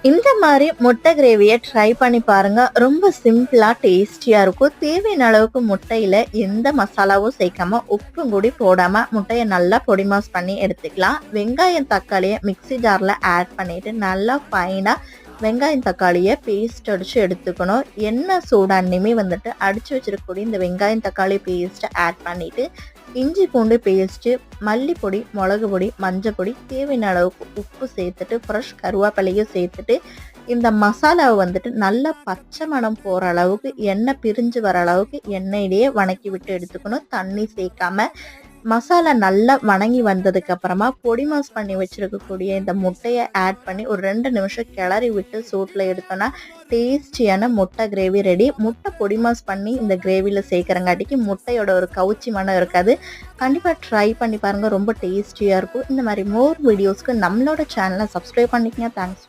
இந்த மாதிரி முட்டை கிரேவியை ட்ரை பண்ணி பாருங்க. ரொம்ப சிம்பிளா டேஸ்டியா இருக்கும். தேவையான அளவுக்கு முட்டையில எந்த மசாலாவும் சேர்க்காம உப்பும் கூடி போடாம முட்டையை நல்லா பொடி மாஸ் பண்ணி எடுத்துக்கலாம். வெங்காயம் தக்காளியை மிக்ஸி ஜார்ல ஆட் பண்ணிட்டு நல்லா ஃபைனா வெங்காயம் தக்காளியை பேஸ்ட் அடிச்சு எடுத்துக்கணும். எண்ணெய் சூடானியுமே வந்துட்டு அடிச்சு வச்சிருக்கக்கூடிய இந்த வெங்காயம் தக்காளி பேஸ்ட்டை ஆட் பண்ணிட்டு இஞ்சி பூண்டு பேஸ்ட்டு, மல்லிப்பொடி, மிளகு பொடி, மஞ்சள் பொடி, தேவையான அளவுக்கு உப்பு சேர்த்துட்டு ஃப்ரெஷ் கருவேப்பிலையும் சேர்த்துட்டு இந்த மசாலாவை வந்துட்டு நல்லா பச்சை மணம் போகிற அளவுக்கு எண்ணெய் பிரிஞ்சு வர அளவுக்கு எண்ணெயிலேயே வணக்கி விட்டு எடுத்துக்கணும். தண்ணி சேர்க்காம மசாலா நல்லா வணங்கி வந்ததுக்கு அப்புறமா பொடி மாஸ் பண்ணி வச்சிருக்கக்கூடிய இந்த முட்டையை ஆட் பண்ணி ஒரு 2 நிமிஷம் கிளறி விட்டு சூட்டில் எடுத்தோன்னா டேஸ்டியான முட்டை கிரேவி ரெடி. முட்டை பொடி மாஸ் பண்ணி இந்த கிரேவியில் சேர்க்குறங்காட்டிக்கு முட்டையோட ஒரு கவுச்சி மனம் இருக்காது. கண்டிப்பாக ட்ரை பண்ணி பாருங்கள். ரொம்ப டேஸ்டியாக இருக்கும். இந்த மாதிரி மோர் வீடியோஸ்க்கு நம்மளோட சேனலை சப்ஸ்கிரைப் பண்ணிக்கங்க. தேங்க்ஸ்.